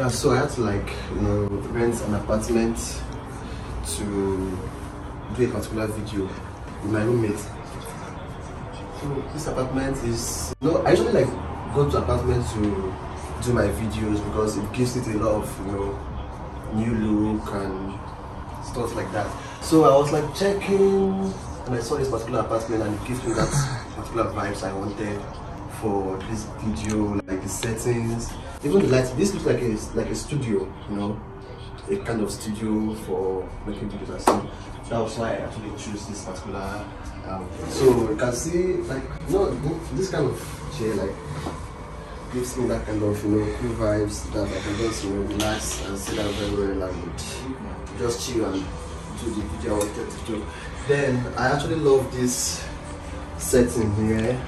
Yeah, so I had to like, you know, rent an apartment to do a particular video with my roommate. So this apartment is, you know, I usually like go to apartments to do my videos because it gives it a lot of, you know, new look and stuff like that. So I was like checking and I saw this particular apartment and it gives me that particular vibes I wanted for this video, like the settings, even the lighting. This looks like a studio, you know, a kind of studio for making videos and stuff. That was why I actually choose this particular. So you can see, like, you know, this kind of chair like gives me that kind of, you know, cool vibes that I can just, you know, relax and sit down very well and just chill and do the video I wanted to do. Then I actually love this setting here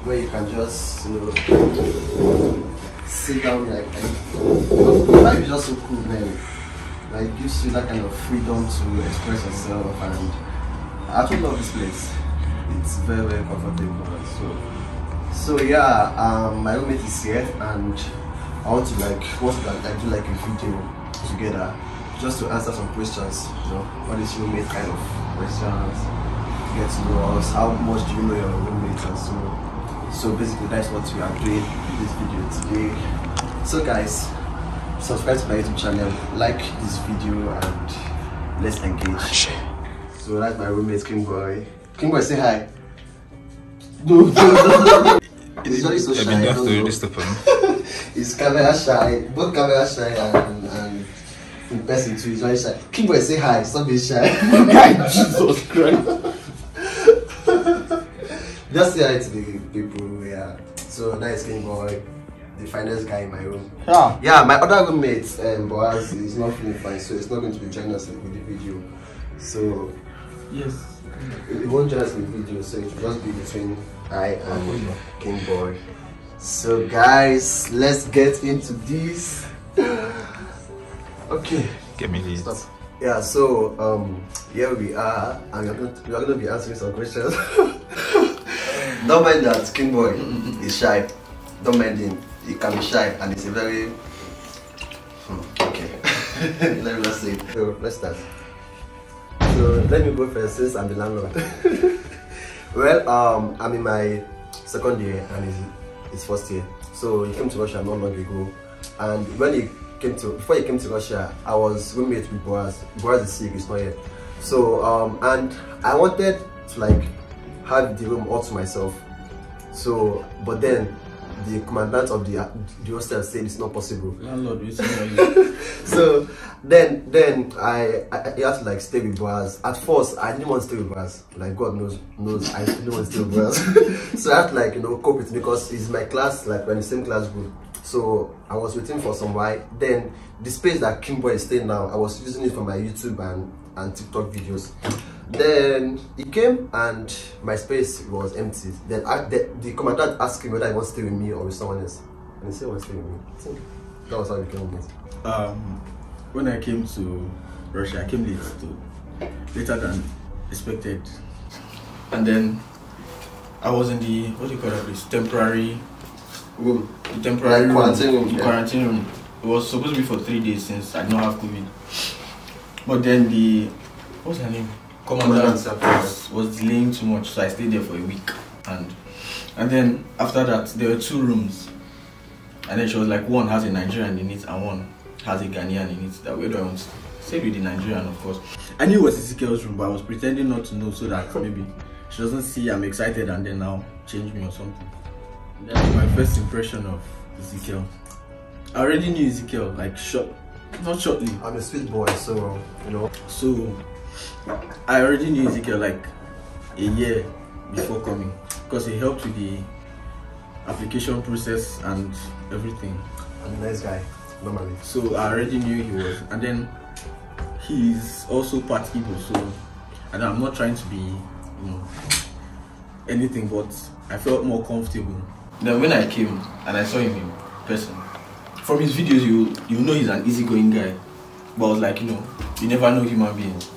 where you can just, you know, sit down like the vibe is just so cool, man. Like it gives you that kind of freedom to express yourself, and I actually love this place. It's very, very comfortable. So yeah, my roommate is here and I want to like do like a video together just to answer some questions, you know, all these roommate kind of questions, get to know us, how much do you know your roommate, and so basically that's what we are doing in this video today. So guys, subscribe to my YouTube channel, like this video, and let's engage. So that's my roommate King Boy. King Boy, say hi. No. He's very so shy. He's camera shy, both camera shy and in person too. He's very shy. King Boy, say hi. Stop being shy. Jesus Christ. Just say hi to the people. Yeah. So that is King Boy, the finest guy in my room. Yeah. My other roommate, Boaz, is not feeling fine, so he's not going to be joining us with the video. So yes. It won't join us in the video, so it will just be between I and King Boy. So guys, let's get into this. Okay. Get me leads. Stop. Yeah, so here we are, and we are going to be answering some questions. Don't mind that King Boy is shy. Don't mind him. He can be shy, and he's a very okay. Let me just say it. So let's start. So let me go first since I'm the landlord. Well, I'm in my second year and it's first year. So he came to Russia not long ago, and before he came to Russia, I was roommate with Boaz. Boaz is sick, he's not here. So and I wanted to like have the room all to myself. So but then the commandant of the hostel said it's not possible. Landlord, so then I had to like stay with Boaz. At first I didn't want to stay with Boaz. Like God knows I didn't want to stay with Boaz. So I had to like, you know, cope with it because he's my class, like we're in the same class group. So I was with him for some while. Then the space that King Boy is staying now, I was using it for my YouTube and TikTok videos. Then he came and my space was empty. Then the commandant asked him whether he wants to stay with me or with someone else. And he said he wants to stay with me. So that was how he came with it. When I came to Russia, I came later than expected. And then I was in the, what do you call it, this temporary room. The temporary like quarantine room. The quarantine room. It was supposed to be for 3 days since I did not have COVID. But then the, what's her name? Commandant was delaying too much, so I stayed there for a week. And then after that, there were 2 rooms. And then she was like, one has a Nigerian in it and one has a Ghanaian in it. That where do I want to stay with the Nigerian, of course. I knew it was Ezekiel's room, but I was pretending not to know so that maybe she doesn't see I'm excited and then now change me or something. That was my first impression of Ezekiel. I already knew Ezekiel, like not shortly. I'm a sweet boy, so you know. So I already knew Ezekiel like a year before coming because he helped with the application process and everything. I'm a nice guy, normally. So I already knew he was, and then he's also part Igbo, so, and I'm not trying to be, you know, anything, but I felt more comfortable. Then when I came and I saw him in person, from his videos you know he's an easygoing guy, but I was like, you know, you never know human beings.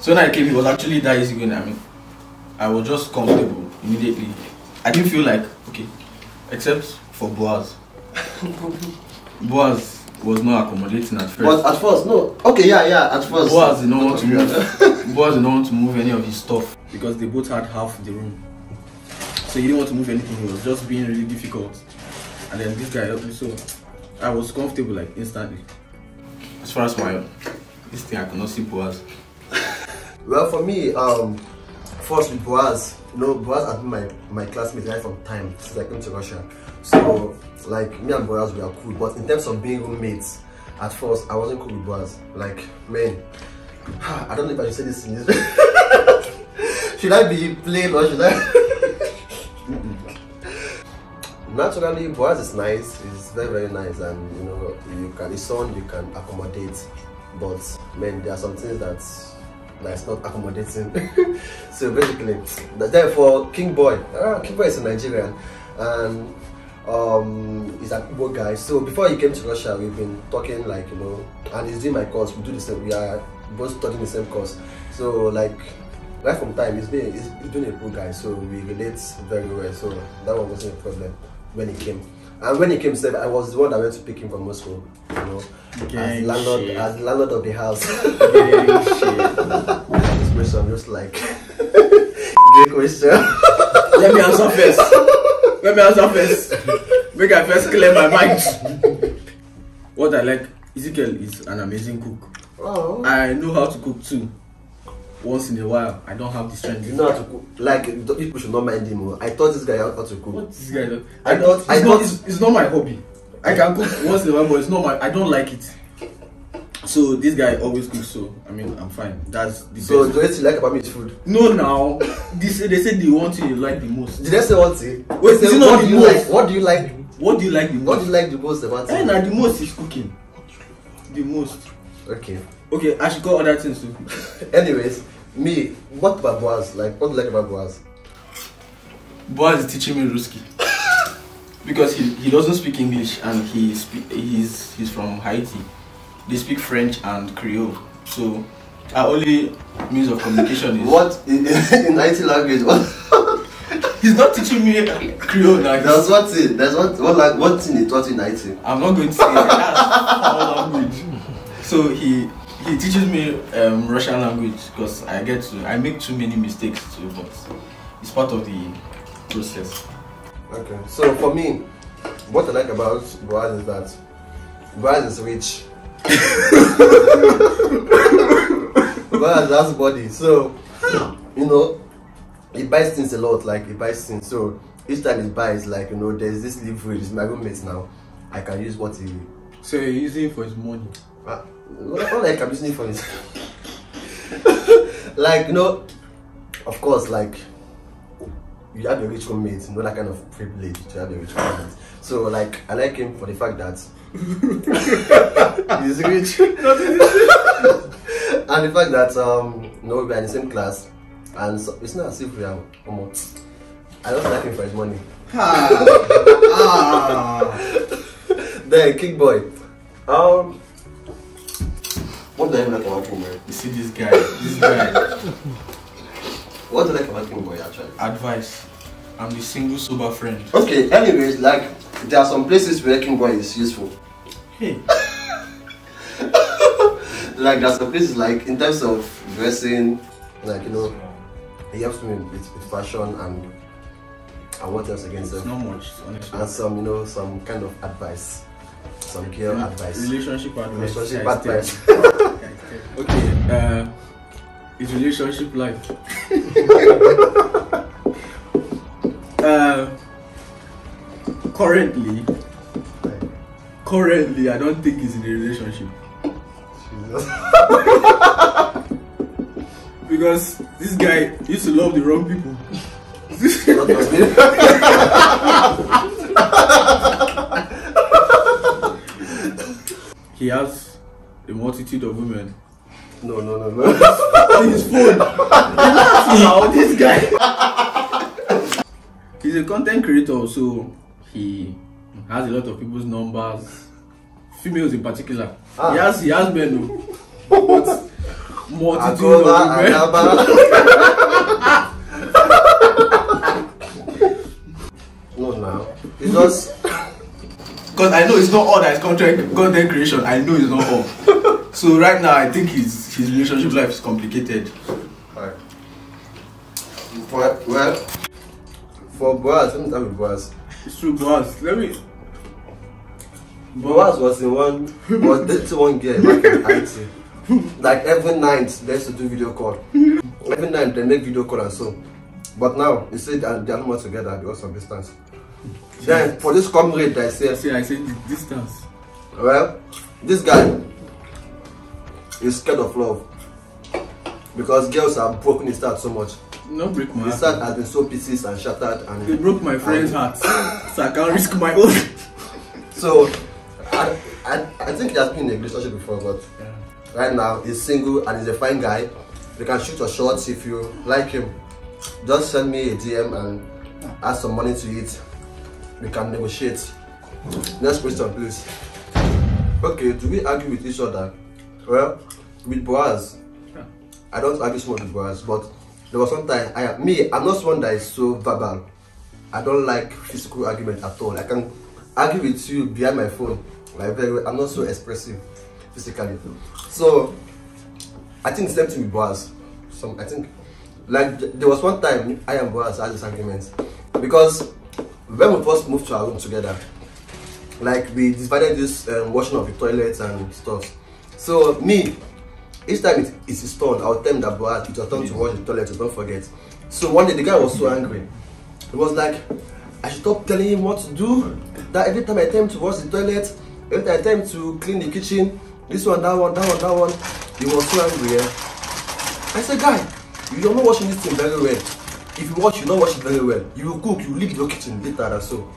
So when I came, he was actually that easygoing. I mean, I was just comfortable immediately. I didn't feel like, okay, except for Boaz. Boaz was not accommodating at first. But at first, no. Okay, yeah, at first. Boaz did not want to move. Boaz did not want to move any of his stuff because they both had half the room. So he didn't want to move anything. He was just being really difficult. And then this guy helped me, so I was comfortable like instantly. As far as this thing, I could not see Boaz. Well, for me, first with Boaz, Boaz had been my classmate right from time since I came to Russia. So like me and Boaz, we are cool. But in terms of being roommates, at first I wasn't cool with Boaz. Like, man, I don't know if I should say this in this. Should I be plain or should I? Naturally, Boaz is nice. He's very, very nice, and he's someone you can accommodate. But man, there are some things that's not accommodating. So basically, therefore, King Boy is a Nigerian, and he's an Igbo guy. So before he came to Russia, we've been talking like and he's doing my course. We do the same. We are both studying the same course. So like right from time, he's doing a cool guy. So we relate very well. So that one wasn't a problem when he came. And when he came, said I was the one that went to pick him from Moscow. As landlord of the house. This question just like great question. Let me answer first. Make I first clear my mind. What I like, Ezekiel is an amazing cook. Oh. I know how to cook too. Once in a while, I don't have the strength. You know how to cook. Like people should not mind him. I thought this guy how to cook. What this guy does? It's not my hobby. I can cook once in a while, but it's not my. I don't like it. So this guy always cooks. So I mean, I'm fine. That's the best. So the way you like about me is food. No, now they say the one thing you like the most. Did I say one thing? Wait, is it not the most? What do you like? What do you like the most? What do you like the most about it? The most is cooking. The most. Okay. Okay, I should call other things too. Anyways, me, what about Boaz? Like, what do you like about Boaz? Boaz is teaching me Ruski. Because he doesn't speak English and he's from Haiti. They speak French and Creole. So our only means of communication is what in Haiti language? What? He's not teaching me Creole now. There's one thing. There's one thing he taught in Haiti. I'm not going to say that. That's foul language. So he teaches me Russian language because I make too many mistakes too, but it's part of the process. Okay. So for me, what I like about Boaz is that Boaz is rich. Boaz has body, so he buys things a lot. Like he buys things, so each time he buys, like there's this leverage. It's my roommate now. I can use what he. So you're using it for his money. Not like I'm using it for his. Like of course, like you have a rich roommate, that kind of privilege to have a rich roommate. So like I like him for the fact that he's rich, and the fact that we are in the same class, and so it's not as if we are almost. I don't like him for his money. Then King Boy, what do I like about King Boy? You see this guy. What do I like about King Boy actually? Advice. I'm the single sober friend. Okay, anyways, like there are some places where King Boy is useful. Hey. Like there's some places like in terms of dressing, like he helps me with fashion and what else again? It's not much, honestly. And some kind of advice. Some girl advice. Relationship advice. Okay, it's relationship life. Currently, I don't think he's in a relationship. Because this guy used to love the wrong people. He has a multitude of women. No. On his phone. Now this guy. He's a content creator, so he has a lot of people's numbers, females in particular. He has men, but multitude of women. No, now it's just Because I know it's not all that is content creation. I know it's not all. So right now, I think his relationship life is complicated. Alright. Well, for Boaz, let me start with Boaz. It's true, Boaz. Boaz was dating one girl back in IT. Like every night they used to do video call. Every night they make video call and so. But now you see that they are no more together because of distance. Then for this comrade I say the distance. Well, this guy is scared of love. Because girls are broken his heart so much. Not break my heart. His heart has been so pieces and shattered and they broke my friend's heart. So I can't risk my own. So I think he has been in a relationship before, but right now he's single and he's a fine guy. You can shoot your shots if you like him. Just send me a DM and ask some money to eat. We can negotiate. Next question, please. Okay, do we argue with each other? Well, with Boaz, I don't argue so much with Boaz, but there was one time I'm not someone that is so verbal. I don't like physical argument at all. I can argue with you behind my phone, like very well. I'm not so expressive physically. So I think the same thing with Boaz. I think like there was one time I and Boaz had this argument because when we first moved to our room together, like we divided this washing of the toilets and stuff. So me, each time it's his turn, I'll tell him that Boaz, it's your turn to wash the toilet, so don't forget. So one day the guy was so angry. He was like, I should stop telling him what to do. That every time I tell him to wash the toilet, every time I tell him to clean the kitchen, this one, that one, that one, that one. He was so angry. I said, guy, you're not washing this thing very well. If you wash, you don't wash it very well. You will cook, you leave your kitchen later and so.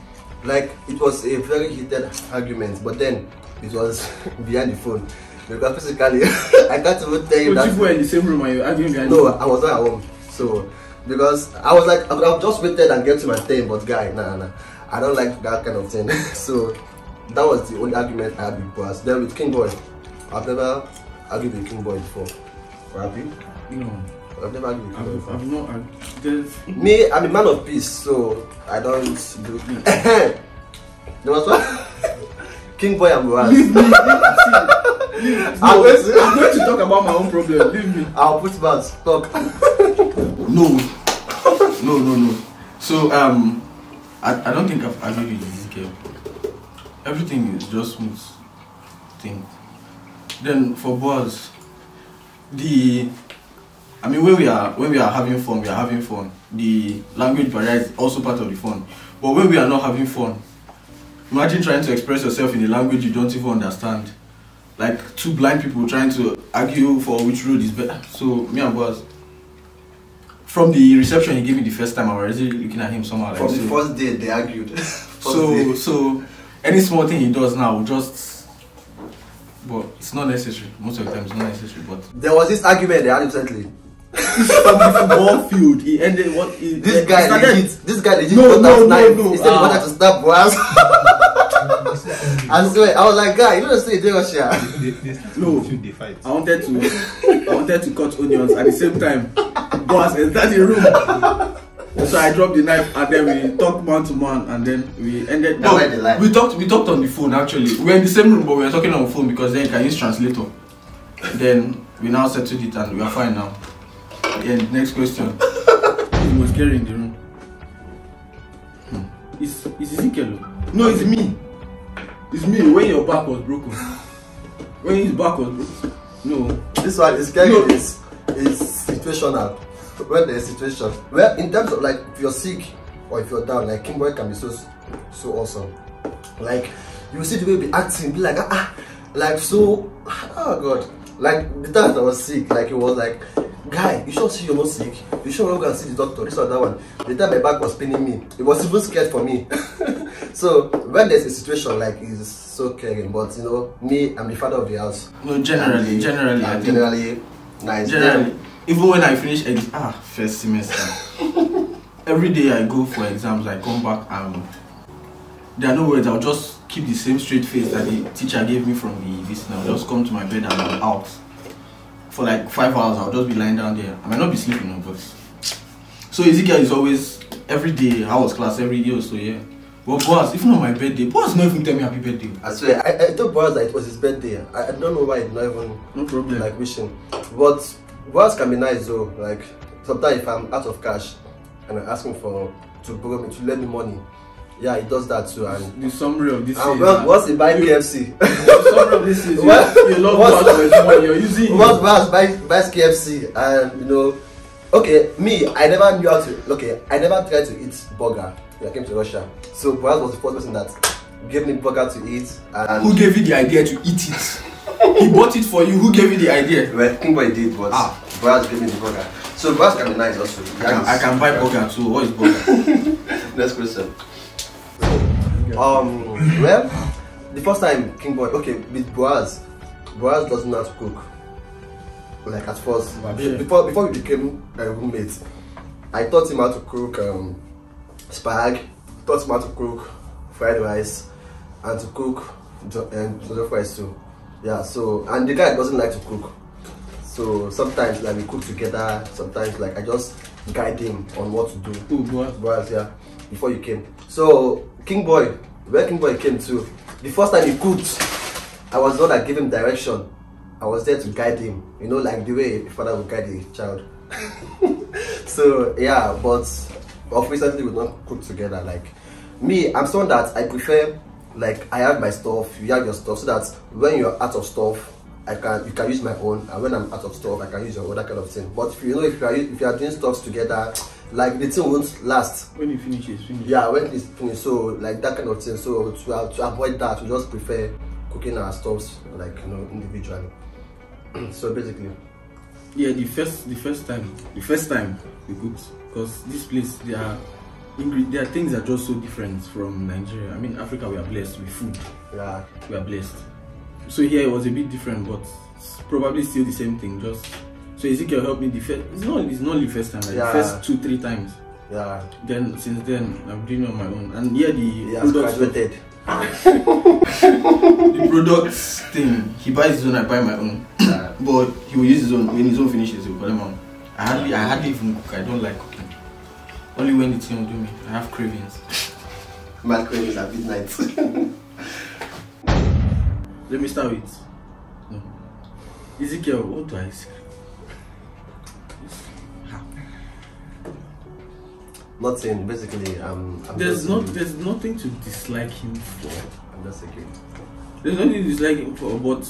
Like, it was a very heated argument, but then it was behind the phone. Because physically, I can't even tell you that. But you were in the same room and you were arguing behind the phone? No, I was not at home. So, because I was like, I could have just waited and get to my thing, but guy, nah. I don't like that kind of thing. So, that was the only argument I had with Boaz. Then with King Boy, I've never argued with King Boy before. Happy? No. I've never argued with King Boy before. I've not argued. Me, I'm a man of peace, so I don't do. There was one. King Boy and Boaz. I'm going to talk about my own problem. Leave me. I'll put mouth. Talk. No. So I don't think I've argued with this girl. Everything is just smooth thing. Then for Boaz, when we are having fun, we are having fun. The language barrier is also part of the fun. But when we are not having fun, imagine trying to express yourself in a language you don't even understand. Like two blind people trying to argue for which road is better. So me and Boaz, from the reception he gave me the first time, I was already looking at him somehow. Like, from the first day they argued. So any small thing he does now, but it's not necessary. Most of the time it's not necessary. But there was this argument they had recently. From the football field, he ended what? This guy legit. No. He said he wanted to stop Boaz. And so I was like, guy, you don't say Russia. No, I wanted to cut onions at the same time. Boaz entered the room. So I dropped the knife and then we talked man to man and then we ended. We talked on the phone actually. We were in the same room but we were talking on the phone because then you can use translator. Then we now settled it and we are fine now. And next question. He was scary in the room. Is Ezekiel? No, it's me. It's me when your back was broken. When his back was broken. No. This one is scary. No. Is situational. When there's situation. Well, in terms of like if you're sick or if you're down, like King Boy can be so awesome. Like you see the way we acting, be like like so oh god. Like the time that I was sick, like it was like, guy, you sure see you're not sick? You sure I'm gonna see the doctor? This or that one. The time my back was paining me, it was even scared for me. So when there's a situation like it's so caring, but you know, me, I'm the father of the house. No, generally, nice. Generally, even when I finish first semester, every day I go for exams, I come back there are no words. I'll just keep the same straight face that the teacher gave me from this. I'll just come to my bed and I'm out for like 5 hours. I'll just be lying down there. I might not be sleeping, but so Ezekiel is always every day. I was class every day, so yeah. Well, boss, if not my birthday, boss not even tell me happy birthday. I swear, I told Boaz that it was his birthday. I don't know why he not even No problem. like wishing. But Boaz can be nice though. Like sometimes if I'm out of cash and I ask him to borrow me, to lend me money, yeah, he does that too. And the summary of this is once he buy KFC, the summary of this is you love Boaz for his money. You're using. Once Boaz buys KFC, and you know, okay, me, I never knew how to. Okay, I never tried to eat burger when I came to Russia. So Boaz was the first person that gave me burger to eat. And who gave you the idea to eat it? He bought it for you. Who gave you the idea? Well, King Boy did, but Boaz gave me the burger. So Boaz can be nice also. I can buy burger too. What is burger? Next question. Well, the first time King Boy, okay, with Boaz doesn't know how to cook. Like at first, before we became roommates, I taught him how to cook spag, taught him how to cook fried rice, and to cook jollof rice too. Yeah, so, and the guy doesn't like to cook. So sometimes like we cook together, sometimes like I just guide him on what to do. Boaz, yeah, before you came. So King Boy, where King Boy came to, the first time he cooked, I was the one that gave him direction. I was there to guide him, you know, like the way a father would guide a child. So yeah, but recently we don't cook together. Like me, I'm someone that I prefer, like I have my stuff, you have your stuff, so that when you're out of stuff, you can use my own, and when I'm out of stuff, I can use your own, that kind of thing. But if you know, if you are doing stuff together, like the thing won't last. When you finish, it's finished. Yeah, when it's finished. So like that kind of thing. So to avoid that, we just prefer cooking our stuffs, like, you know, individually. So basically, yeah, the first time we cooked, because this place there are things that are just so different from Nigeria. I mean, Africa, we are blessed with food. Yeah, we are blessed. So here it was a bit different, but it's probably still the same thing. Just so Ezekiel helped me the first. It's not the first time. Like the first 2-3 times. Yeah. Then since then I'm doing it on my own, and yeah, he has graduated. The products thing, he buys his own, I buy my own. Yeah. But he will use his own. When his own finishes, he will call them out. I hardly even cook. I don't like cooking. Only when it's him do me. I have cravings. Mad cravings at midnight. Let me start with Ezekiel. What do I say? Nothing. Basically, there's nothing to dislike him for. I'm just okay. There's nothing to dislike him for, but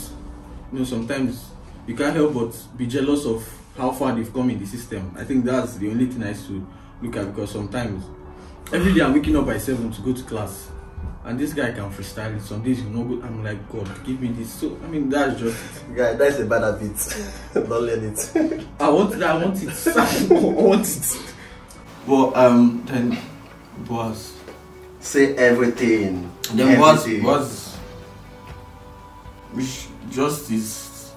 you know, sometimes you can't help but be jealous of how far they've come in the system. I think that's the only thing I used to look at, because sometimes every day I'm waking up by 7 to go to class, and this guy can freestyle it. Some days you know, I'm like, God, give me this. So I mean, that's just it. Guy, that's a bad habit. Don't learn it. I want it. I want it. Well, then Boaz. Say everything. Then Boaz, which just is,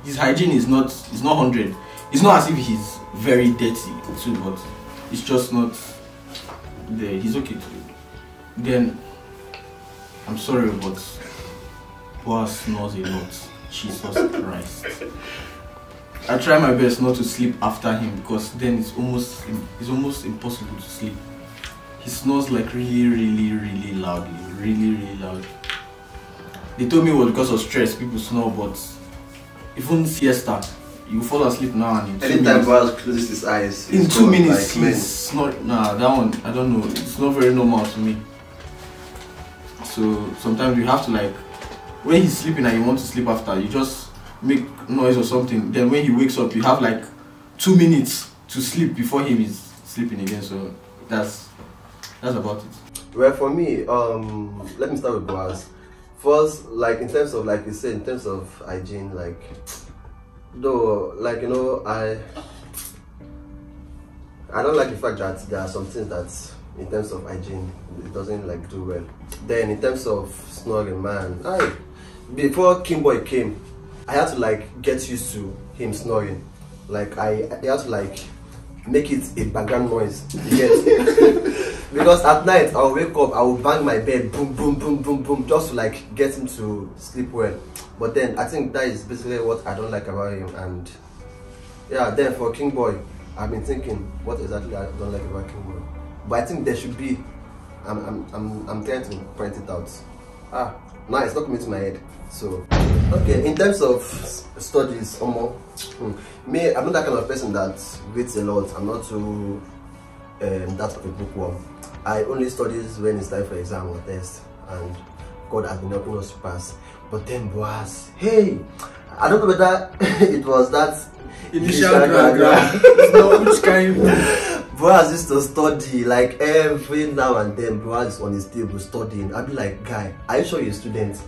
his hygiene is not 100. It's not as if he's very dirty too, but it's just not there. He's okay too. Then I'm sorry, but Boaz snores a lot. Jesus Christ. I try my best not to sleep after him, because then it's almost impossible to sleep. He snores like really loudly, really loud. They told me it was because of stress people snore, but even siesta, you fall asleep now and in 2 minutes. Anytime Boaz closes his eyes, in 2 minutes he's snoring. Nah, that one I don't know. It's not very normal to me. So sometimes you have to, like, when he's sleeping and you want to sleep after, you just make noise or something. Then when he wakes up, you have like 2 minutes to sleep before him is sleeping again. So that's about it. Well, for me, let me start with Boaz. First, like in terms of, like you said, in terms of hygiene, like, though, like, you know, I don't like the fact that there are some things that in terms of hygiene it doesn't like do well. Then in terms of snoring, man, before King Boy came, I had to like get used to him snoring. Like I had to like make it a background noise. Because at night I'll wake up, I will bang my bed, boom boom boom boom boom, just to like get him to sleep well. But then I think that is basically what I don't like about him. And yeah, then for King Boy, I've been thinking what exactly I don't like about King Boy. But I think there should be I'm trying to point it out. Now it's not coming to my head. So okay, in terms of studies, me, I'm not that kind of person that reads a lot. I'm not too that of a bookworm. I only study when it's time for exam or test, and God has been helping us to pass. But then Boaz, hey, I don't know whether it was that initial no, which kind. Boaz used to study like every now and then. Boaz is on his table studying. I'd be like, guy, are you sure you're a student?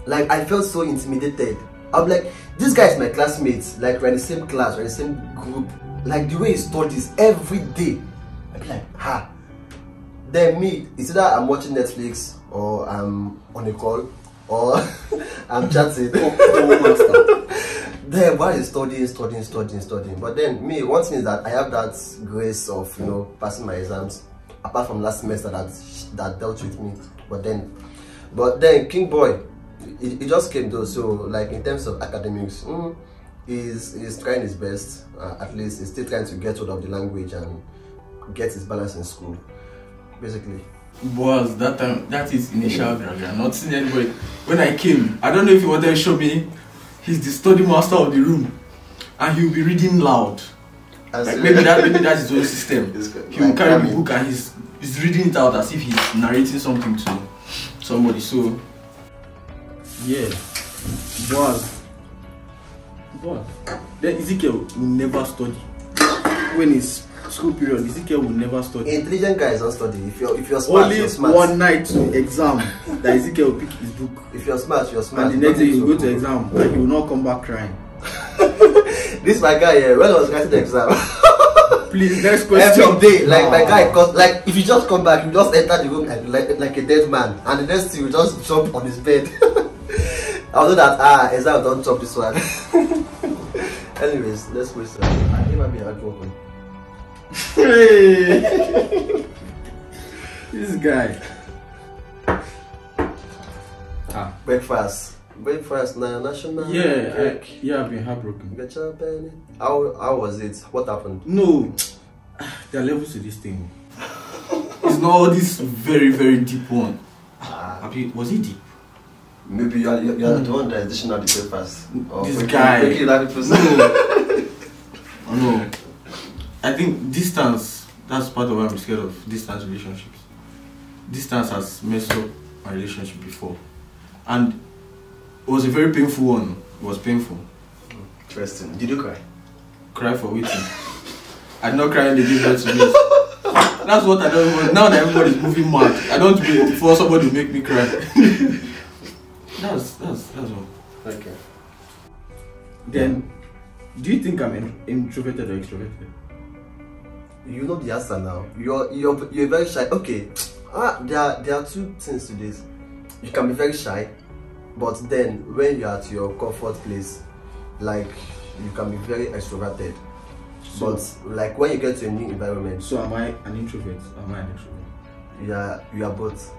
Like, I felt so intimidated. I'm like, this guy is my classmate. Like, we're in the same class, we're in the same group. Like, the way he studies every day, I'd be like, ha. Then me, it's either I'm watching Netflix or I'm on a call or I'm chatting. Then while he's studying. But then me, one thing is that I have that grace of, you know, passing my exams. Apart from last semester that dealt with me. But then King Boy, he just came though. So like in terms of academics, he's trying his best. At least he's still trying to get hold of the language and get his balance in school, basically. Was that time, that is initial graduate. Not seen anybody. When I came, I don't know if he wanted to show me he's the study master of the room, and he'll be reading loud. Like maybe that's his own system. He will carry the book and he's reading it out as if he's narrating something to somebody. So yeah, but then Ezekiel will never study. When it's school period, Ezekiel will never study. Intelligent guys don't study. If you're smart, only you're smart. One night to exam that Ezekiel will pick his book. If you're smart, you're smart. And the next day you go to exam and he will not come back crying. This my guy here. When I was writing the exam. Please, next question. Every day, like my guy, cause like if you just come back, you just enter the room like a dead man, and the next thing you just jump on his bed. I'll know that exam don't chop this one. Anyways, let's question. I never been heartbroken. Hey, this guy. Breakfast now, national. Yeah, I've been heartbroken. How was it? What happened? No, there are levels to this thing. It's not this very, very deep one. Was it deep? Maybe you're the one that is dishing out the breakfast. This guy. No. I think distance, that's part of why I'm scared of distance relationships. Distance has messed up my relationship before. And it was a very painful one. It was painful. Interesting. Did you cry? Cry for waiting. I did not cry when they gave birth to me. That's what I don't want. Now that everybody's moving mad, I don't wait for somebody to make me cry. That's all. Okay. Then, do you think I'm introverted or extroverted? You know the answer now. You're very shy. Okay. There are two things to this. You can be very shy, but then when you're at your comfort place, like you can be very extroverted. So, but like when you get to a new environment. So am I an introvert? Am I an extrovert? Yeah, you are both.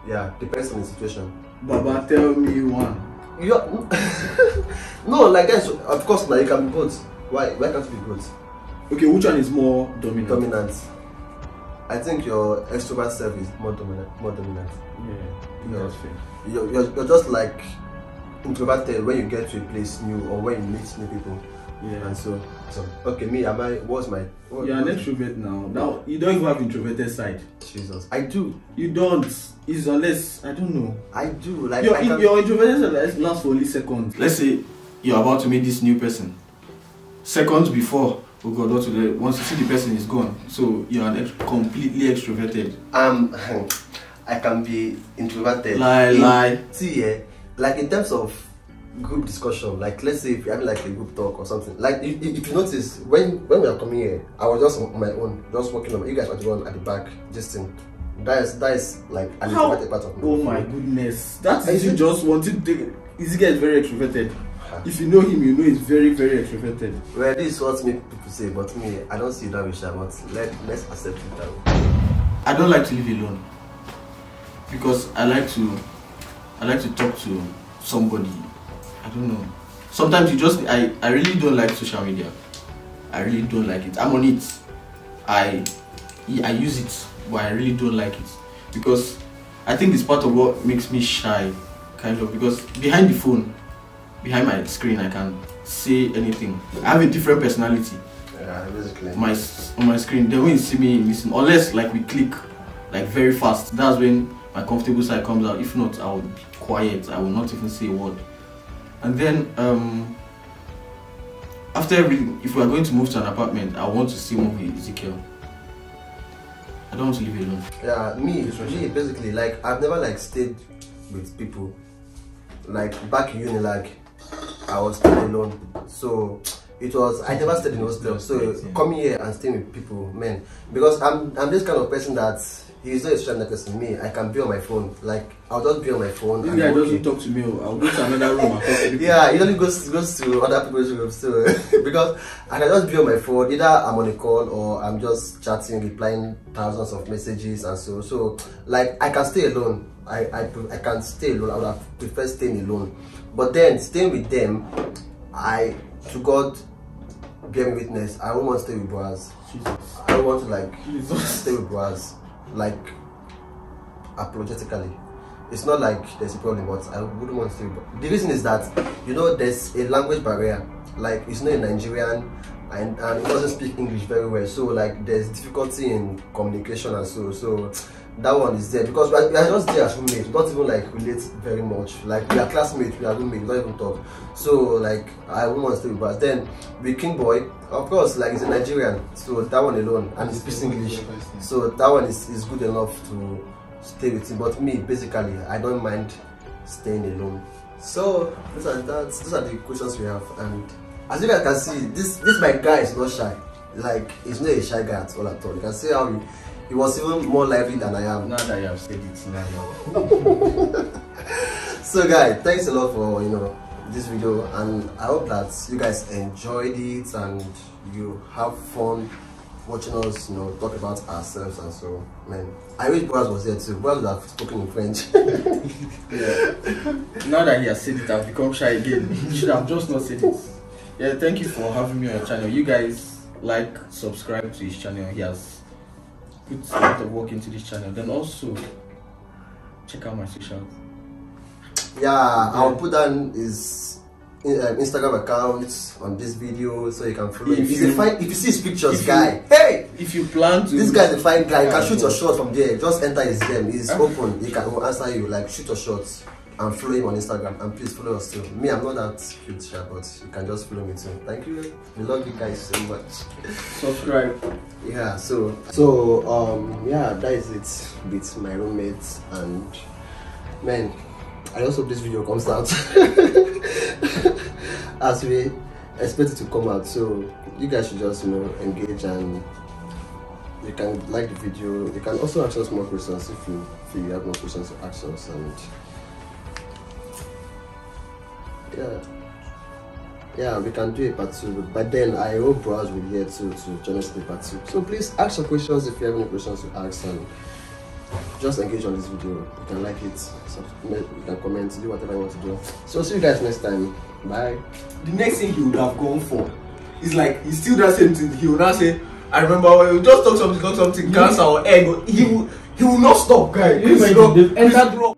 Yeah, depends on the situation. Baba, tell me one. No, like guys, of course now you can be both. Why can't you be both? Okay, which one is more dominant? I think your extrovert self is more dominant. Yeah, that's fair. You're just like introverted when you get to a place new or when you meet new people. Yeah. And so okay, me, you're an extrovert now. Now you don't even have introverted side. Jesus, I do. You don't. It's unless I don't know. I do. Like your introverted side lasts for only seconds. Let's say you're about to meet this new person. Seconds before, oh God, once you see the person is gone. So you're completely extroverted. I can be introverted. Lie. See, like in terms of group discussion, like let's say if you're having like a group talk or something, like if you notice when we are coming here, I was just on my own, just walking on. You guys were the one at the back, just thing. That is like an introverted part of me. Oh my goodness, that is you just wanted to. Ezekiel is very extroverted. If you know him, you know he's very, very extroverted. Well, this is what people say, but me, I don't see that way, but let's accept it that way. I don't like to live alone because I like to talk to somebody. I don't know. Sometimes I really don't like social media. I really don't like it. I'm on it. I use it, but I really don't like it. because I think it's part of what makes me shy, kind of, because behind the phone, behind my screen, I can say anything. I have a different personality. Yeah, basically. On my screen, then when you see me listen, unless like we click like very fast, that's when my comfortable side comes out. If not, I would be quiet. I will not even say a word. And then after everything, if we are going to move to an apartment, I want to still move with Ezekiel. I don't want to live alone. Yeah, me basically, like I've never like stayed with people. Like back in uni, like I was staying alone. So it was, I never stayed in hostel. So coming here and staying with people, man, because I'm this kind of person that he's not a social person. Me, I can be on my phone. Like I'll just be on my phone. This guy doesn't talk to me. I'll go to another room and talk to people. Yeah, he only goes to other people's rooms too. Because I can just be on my phone. Either I'm on a call or I'm just chatting, replying thousands of messages and so. So like I can stay alone. I can stay alone. I would have preferred staying alone. But then staying with them, to God bear me witness, I won't want to stay with brothers. I don't want to like stay with brothers. Like apologetically, it's not like there's a problem, but I wouldn't want to. The reason is that, you know, there's a language barrier. Like it's not a Nigerian and it doesn't speak English very well, so like there's difficulty in communication and so that one is there, because we are just there as roommates. We don't even like relate very much. Like we are classmates, we are roommates, we don't even talk. So like I wouldn't want to stay with us. Then with King Boy, of course, like he's a Nigerian, so that one alone, and he speaks English, so that one is good enough to stay with him. But me, basically, I don't mind staying alone. So those are the questions we have, and as you guys can see, this my guy is not shy. Like he's not a shy guy at all. You can see how he was even more lively than I am. Now that you have said it, now. So guys, thanks a lot for this video, and I hope that you guys enjoyed it and you have fun watching us talk about ourselves. And so, man, I wish Boaz was here too. Boaz would have spoken in French. Yeah. Now that he has said it, I've become shy again. You should have just not said it. Yeah, thank you for having me on your channel. You guys like, subscribe to his channel. He has put a lot of work into this channel. Then also check out my socials. Yeah, I'll put down his Instagram account on this video so you can follow him. If you see his pictures, guy, hey! If you plan to, this guy's a fine guy. You can shoot your shot from there. Just enter his DM. He's open. He will answer you. Like shoot your shots and follow him on Instagram. And please follow us too. Me, I'm not that cute, but you can just follow me too. Thank you. We love you guys so much. Subscribe. Yeah. So yeah, that is it with my roommates, and man, I also hope this video comes out as we expect it to come out. So you guys should just engage, and you can like the video. You can also ask us more questions if you have more questions to ask us. And yeah, we can do a part 2. But then I hope Boaz will be here to join us in the part 2. So please ask your questions if you have any questions to ask, and just engage on this video. You can like it, you can comment, do whatever you want to do. So see you guys next time. Bye. The next thing he would have gone for is like, he still does the same thing. He will now say, I remember when we just talk something, cancer or egg. He will not stop, guys. Please,